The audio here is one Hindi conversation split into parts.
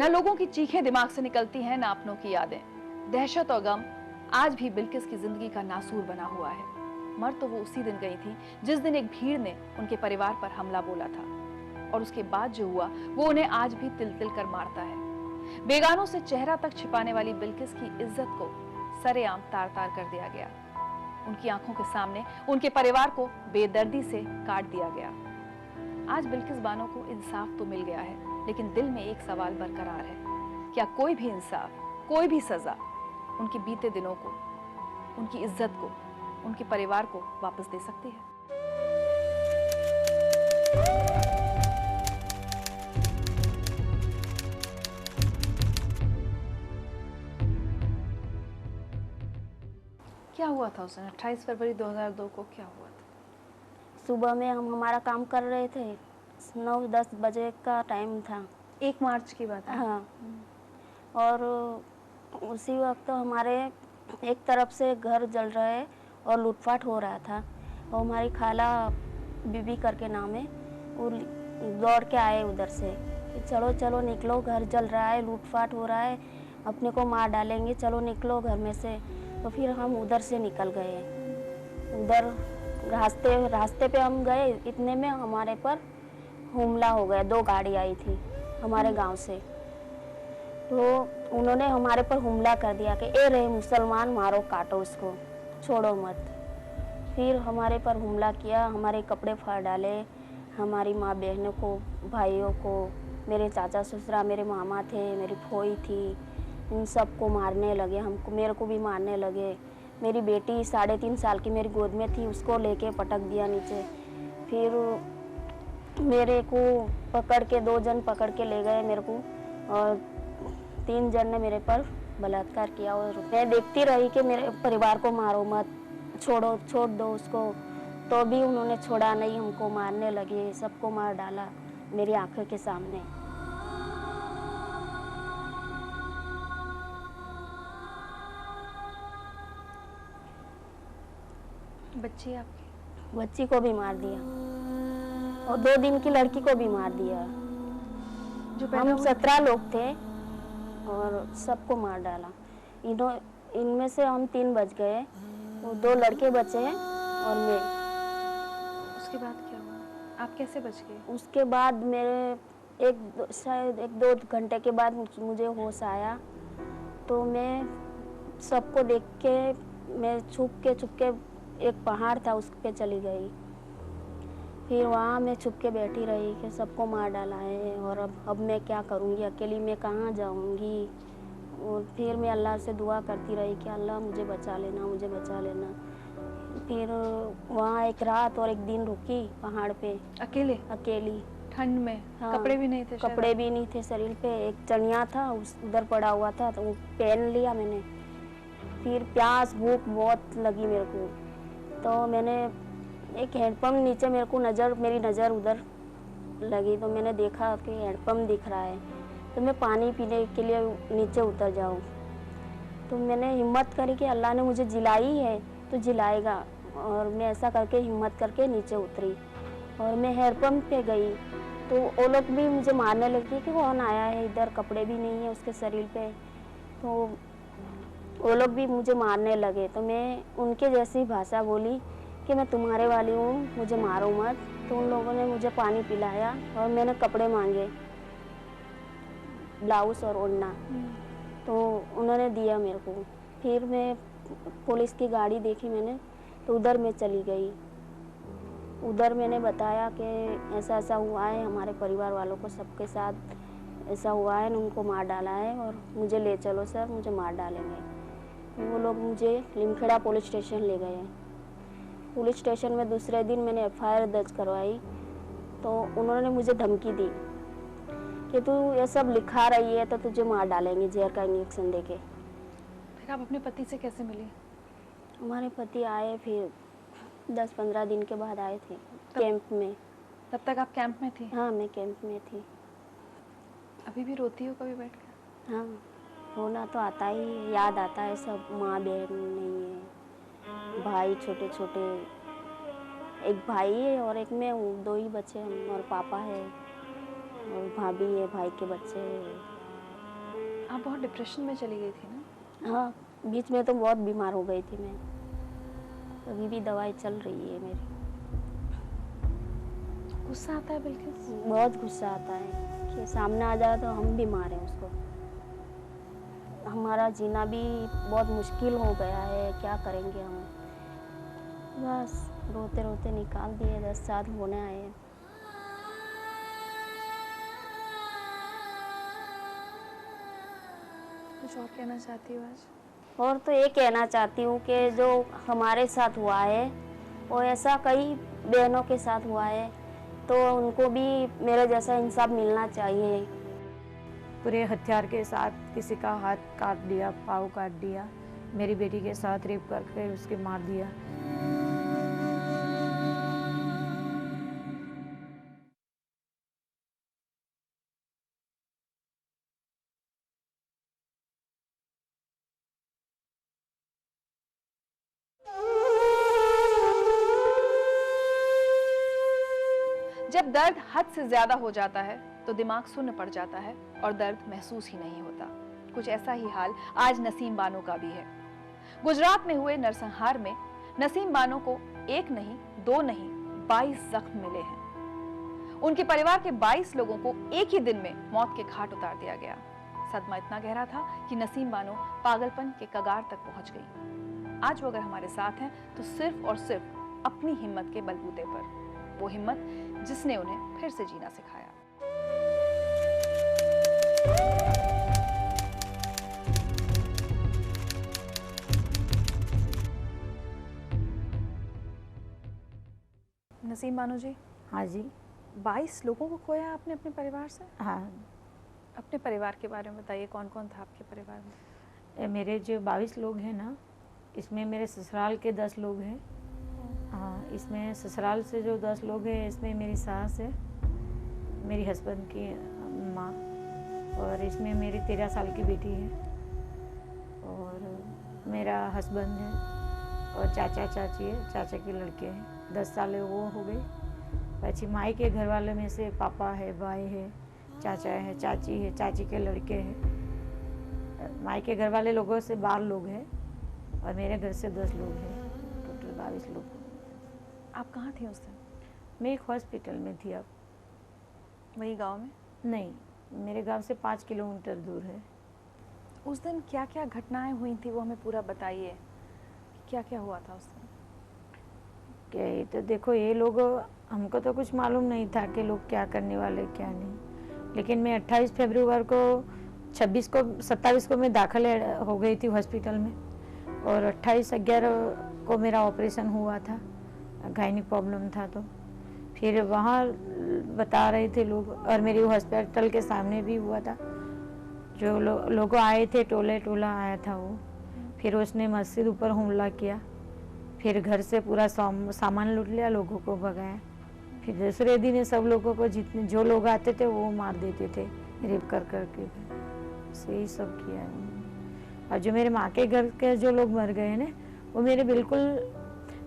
न लोगों की चीखें दिमाग से निकलती हैं, न अपनों की यादें। दहशत और गम आज भी बिल्किस की जिंदगी का नासूर बना हुआ है। मर तो वो उसी दिन गई थी जिस दिन एक भीड़ ने उनके परिवार पर हमला बोला था, और उसके बाद जो हुआ वो उन्हें आज भी तिल तिल कर मारता है। बेगानों से चेहरा तक छिपाने वाली बिल्किस की इज्जत को सरेआम तार तार कर दिया गया। उनकी आंखों के सामने उनके परिवार को बेदर्दी से काट दिया गया। आज बिल्किस बानो को इंसाफ तो मिल गया है, लेकिन दिल में एक सवाल बरकरार है, क्या कोई भी इंसाफ, कोई भी सजा उनके बीते दिनों को, उनकी इज्जत को, उनके परिवार को वापस दे सकती है? क्या हुआ था उस दिन 28 फरवरी 2002 को? क्या हुआ था? सुबह में हम हमारा काम कर रहे थे, 9-10 बजे का टाइम था। 1 मार्च की बात है। हाँ, और उसी वक्त हमारे एक तरफ से घर जल रहा है और लूटपाट हो रहा था। और हमारी खाला बीबी करके नाम है, वो दौड़ के आए उधर से कि चलो चलो निकलो, घर जल रहा है, लूटपाट हो रहा है, अपने को मार डालेंगे, चलो निकलो घर में से। तो फिर हम उधर से निकल गए। उधर रास्ते पे हम गए, इतने में हमारे पर हमला हो गया। 2 गाड़ी आई थी हमारे गांव से, तो उन्होंने हमारे पर हमला कर दिया कि ए रहे मुसलमान, मारो काटो उसको, छोड़ो मत। फिर हमारे पर हमला किया, हमारे कपड़े फाड़ डाले, हमारी माँ बहनों को, भाइयों को, मेरे चाचा ससुरा, मेरे मामा थे, मेरी फोई थी, इन सबको मारने लगे। हमको, मेरे को भी मारने लगे। मेरी बेटी 3.5 साल की मेरी गोद में थी, उसको लेके पटक दिया नीचे। फिर मेरे को पकड़ के 2 जन पकड़ के ले गए मेरे को, और 3 जन ने मेरे पर बलात्कार किया। और मैं देखती रही कि मेरे परिवार को मारो मत, छोड़ दो उसको, तो भी उन्होंने छोड़ा नहीं, हमको मारने लगे, सबको मार डाला मेरी आंखों के सामने। बच्ची आपकी? बच्ची को भी मार दिया और 2 दिन की लड़की को भी मार दिया। जो हम 17 लोग थे और सबको मार डाला। इनमें से हम 3 बच गए, वो 2 लड़के बचे हैं और मैं। उसके बाद क्या हुआ? आप कैसे बच गए? उसके बाद मेरे शायद 1-2 घंटे के बाद मुझे होश आया, तो मैं सबको देख के मैं छुप के एक पहाड़ था उस पे चली गई। फिर वहाँ मैं छुप के बैठी रही कि सबको मार डाला है, और अब मैं क्या करूँगी, अकेली मैं कहाँ जाऊँगी। और फिर मैं अल्लाह से दुआ करती रही कि अल्लाह मुझे बचा लेना, मुझे बचा लेना। फिर वहाँ एक रात और एक दिन रुकी पहाड़ पे, अकेली ठंड में। हाँ, कपड़े भी नहीं थे? कपड़े भी नहीं थे शरीर पे। एक चनिया था उधर पड़ा हुआ था, तो वो पहन लिया मैंने। फिर प्यास भूख बहुत लगी मेरे को, तो मैंने एक हैंडपम्प नीचे मेरी नज़र उधर लगी, तो मैंने देखा कि हैंडपम्प दिख रहा है, तो मैं पानी पीने के लिए नीचे उतर जाऊं। तो मैंने हिम्मत करी कि अल्लाह ने मुझे जिलाई है तो जिलाएगा, और मैं ऐसा करके हिम्मत करके नीचे उतरी और मैं हैंडपम्प पे गई। तो वो लोग भी मुझे मारने लगे कि कौन आया है इधर, कपड़े भी नहीं है उसके शरीर पे। तो वो लोग भी मुझे मारने लगे, तो मैं उनके जैसी भाषा बोली कि मैं तुम्हारे वाली हूँ, मुझे मारो मत। तो उन लोगों ने मुझे पानी पिलाया और मैंने कपड़े मांगे, ब्लाउज और ओढ़ना, तो उन्होंने दिया मेरे को। फिर मैं पुलिस की गाड़ी देखी मैंने, तो उधर मैं चली गई। उधर मैंने बताया कि ऐसा ऐसा हुआ है, हमारे परिवार वालों को सबके साथ ऐसा हुआ है, उनको मार डाला है और मुझे ले चलो सर, मुझे मार डालेंगे। वो लोग मुझे लिमखेड़ा पुलिस स्टेशन ले गए। पुलिस स्टेशन में दूसरे दिन मैंने FIR दर्ज करवाई, तो उन्होंने मुझे धमकी दी कि तू ये सब लिखा रही है तो तुझे मार डालेंगे जहर का इंजेक्शन देके। फिर आप अपने पति से कैसे मिली? हमारे पति आए फिर 10-15 दिन के बाद आए थे कैंप में। तब तक आप कैंप में थी? हाँ, मैं कैंप में थी। अभी भी रोती हो कभी बैठ कर? हाँ, रोना तो आता ही, याद आता है सब। माँ बहन नहीं है, भाई छोटे छोटे, एक भाई है और एक मैं हूँ, 2 ही बच्चे हम, और पापा है और भाभी है, भाई के बच्चे हैं। आप बहुत डिप्रेशन में चली गई थी ना? हाँ, बीच में तो बहुत बीमार हो गई थी मैं। अभी भी दवाई चल रही है मेरी। गुस्सा आता है बिल्किस? बहुत गुस्सा आता है कि सामने आ जाए तो हम भी मारें उसको। हमारा जीना भी बहुत मुश्किल हो गया है, क्या करेंगे हम। बस रोते रोते निकाल दिए, 10 साल होने आए हैं। कुछ और कहना चाहती हो आज? और तो ये कहना चाहती हूँ कि जो हमारे साथ हुआ है वो ऐसा कई बहनों के साथ हुआ है, तो उनको भी मेरे जैसा इंसाफ मिलना चाहिए। पूरे हथियार के साथ किसी का हाथ काट दिया, पाँव काट दिया, मेरी बेटी के साथ रेप करके उसके मार दिया। जब दर्द हद से ज्यादा हो जाता है तो दिमाग सुन्न पड़ जाता है और दर्द महसूस ही नहीं होता। कुछ ऐसा ही हाल आज नसीम बानो का भी है। गुजरात में हुए नरसंहार में नसीम बानो को एक नहीं, दो नहीं, 22 जख्म मिले हैं। उनके परिवार के 22 लोगों को एक ही दिन में मौत के घाट उतार दिया गया। सदमा इतना गहरा था कि नसीम बानो पागलपन के कगार तक पहुंच गई। आज वो अगर हमारे साथ हैं तो सिर्फ और सिर्फ अपनी हिम्मत के बलबूते पर, वो हिम्मत जिसने उन्हें फिर से जीना सिखाया। नसीम बानो जी, हाँ जी। 22 लोगों को खोया आपने अपने परिवार से? हाँ, अपने परिवार के बारे में बताइए, कौन कौन था आपके परिवार में? मेरे जो 22 लोग हैं ना, इसमें मेरे ससुराल के 10 लोग हैं। हाँ, इसमें ससुराल से जो 10 लोग हैं, इसमें मेरी सास है, मेरी हस्बैंड की माँ, और इसमें मेरी 13 साल की बेटी है, और मेरा हस्बैंड है, और चाचा चाची है, चाचा के लड़के हैं। 10 साल वो हो गए। પછી माई के घर वाले में से पापा है, भाई है, चाचा है, चाची है, चाची के लड़के हैं। माई के घर वाले लोगों से 12 लोग हैं, और मेरे घर से 10 लोग हैं, टोटल 22 लोग। आप कहाँ थी उस दिन? मैं एक हॉस्पिटल में थी। अब वही गांव में? नहीं, मेरे गांव से 5 किलोमीटर दूर है। उस दिन क्या क्या घटनाएं हुई थी वो हमें पूरा बताइए, क्या क्या हुआ था उस दिन? कि तो देखो, ये लोग, हमको तो कुछ मालूम नहीं था कि लोग क्या करने वाले क्या नहीं, लेकिन मैं 28 फरवरी को 27 को मैं दाखिल हो गई थी हॉस्पिटल में, और 28/11 को मेरा ऑपरेशन हुआ था, गायनिक प्रॉब्लम था। तो फिर वहाँ बता रहे थे लोग, और मेरी हॉस्पिटल के सामने भी हुआ था। जो लोग आए थे, टोला आया था वो, फिर उसने मस्जिद ऊपर हमला किया, फिर घर से पूरा सामान लूट लिया, लोगों को भगाया। फिर दूसरे दिन ये सब लोगों को, जितने जो लोग आते थे वो मार देते थे, रेप कर करके। यही सब किया है। और जो मेरे माँ के घर के जो लोग मर गए ना, वो मेरे बिल्कुल,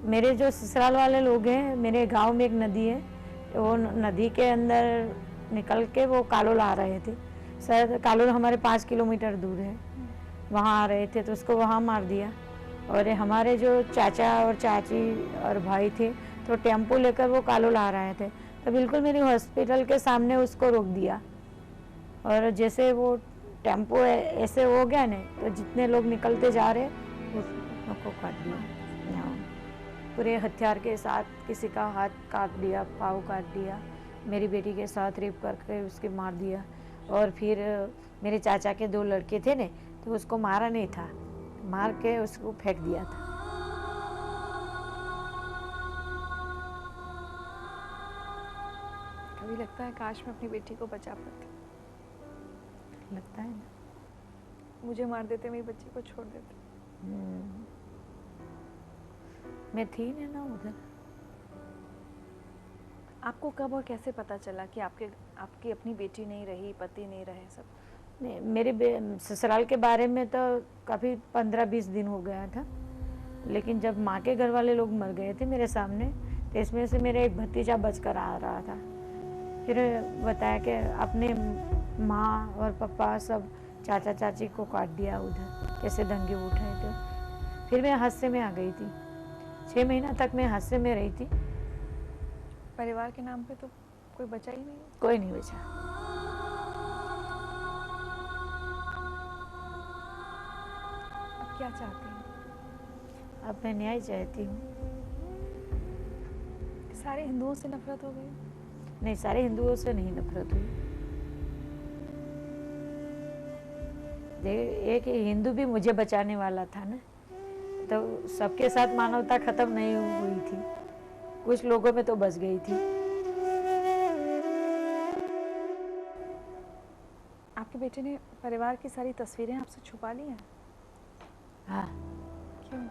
मेरे जो ससुराल वाले लोग हैं, मेरे गांव में एक नदी है, वो नदी के अंदर निकल के वो कालोल आ रहे थे। शायद कालोल हमारे 5 किलोमीटर दूर है, वहाँ आ रहे थे, तो उसको वहाँ मार दिया। और हमारे जो चाचा और चाची और भाई थे, तो टेम्पो लेकर वो कालोल आ रहे थे, तो बिल्कुल मेरी हॉस्पिटल के सामने उसको रोक दिया, और जैसे वो टेम्पो ऐसे हो गया ना, तो जितने लोग निकलते जा रहे उसको काट दिया। पूरे हथियार के साथ किसी का हाथ काट दिया, पाँव काट दिया, मेरी बेटी के साथ रेप करके उसके मार दिया। और फिर मेरे चाचा के 2 लड़के थे ने, तो उसको मारा नहीं था, मार के उसको फेंक दिया था। कभी लगता है काश मैं अपनी बेटी को बचा पाती, लगता है ना। मुझे मार देते, मेरी बच्ची को छोड़ देते। मैं थी ना उधर। आपको कब और कैसे पता चला कि आपकी अपनी बेटी नहीं रही, पति नहीं रहे? सब नहीं, मेरे ससुराल के बारे में तो काफ़ी 15-20 दिन हो गया था, लेकिन जब माँ के घर वाले लोग मर गए थे मेरे सामने, तो इसमें से मेरा एक भतीजा बचकर आ रहा था। फिर बताया कि अपने माँ और पापा सब चाचा चाची को काट दिया उधर, कैसे दंगे उठाए। तो फिर मैं हादसे में आ गई थी। 6 महीना तक मैं हादसे में रही थी। परिवार के नाम पे तो कोई बचा ही नहीं। कोई नहीं बचा। अब क्या चाहती हैं? अब मैं न्याय चाहती हूँ। सारे हिंदुओं से नफरत हो गई? नहीं, सारे हिंदुओं से नहीं नफरत हुई। एक हिंदू भी मुझे बचाने वाला था ना, तो सबके साथ मानवता खत्म नहीं हुई थी, कुछ लोगों में तो बच गई थी। आपके बेटे ने परिवार की सारी तस्वीरें आपसे छुपा ली हैं? हाँ, क्यों?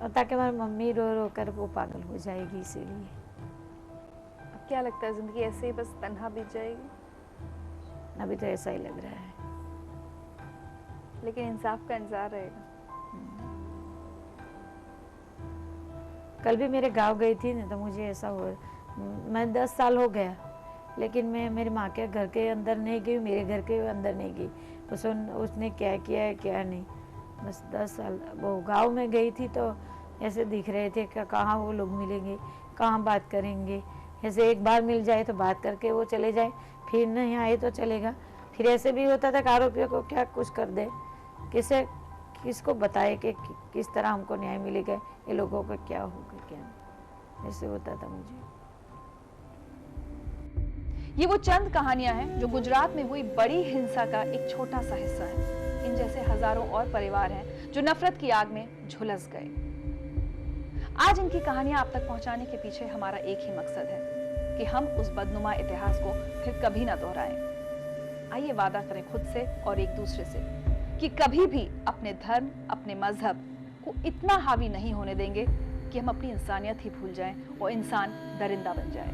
और ताकि हमारी मम्मी रो रो कर वो पागल हो जाएगी, इसीलिए। अब क्या लगता है जिंदगी ऐसे ही बस तन्हा बीत जाएगी? अभी तो ऐसा ही लग रहा है। लेकिन इंसाफ का इंतजार रहेगा। कल भी मेरे गांव गई थी ना, तो मुझे ऐसा हुआ, मैं 10 साल हो गया, लेकिन मैं मेरी माँ के घर के अंदर नहीं गई, मेरे घर के अंदर नहीं गई। उसने क्या किया है क्या नहीं, बस 10 साल। वो गांव में गई थी तो ऐसे दिख रहे थे कि कहाँ वो लोग मिलेंगे, कहाँ बात करेंगे। ऐसे एक बार मिल जाए तो बात करके वो चले जाए, फिर नहीं आए तो चलेगा। फिर ऐसे भी होता था कि आरोपियों को क्या कुछ कर दे, किसको बताए कि किस तरह हमको न्याय मिलेगा, ये लोगों का क्या होगा क्या नहीं। ऐसे होता था मुझे। ये वो चंद कहानियां हैं जो गुजरात में हुई बड़ी हिंसा का एक छोटा सा हिस्सा है। इन जैसे हजारों और परिवार हैं जो नफरत की आग में झुलस गए। आज इनकी कहानियां आप तक पहुंचाने के पीछे हमारा एक ही मकसद है कि हम उस बदनुमा इतिहास को फिर कभी ना दोहराएं। आइए वादा करें खुद से और एक दूसरे से कि कभी भी अपने धर्म, अपने मजहब को इतना हावी नहीं होने देंगे कि हम अपनी इंसानियत ही भूल जाएं और इंसान दरिंदा बन जाए।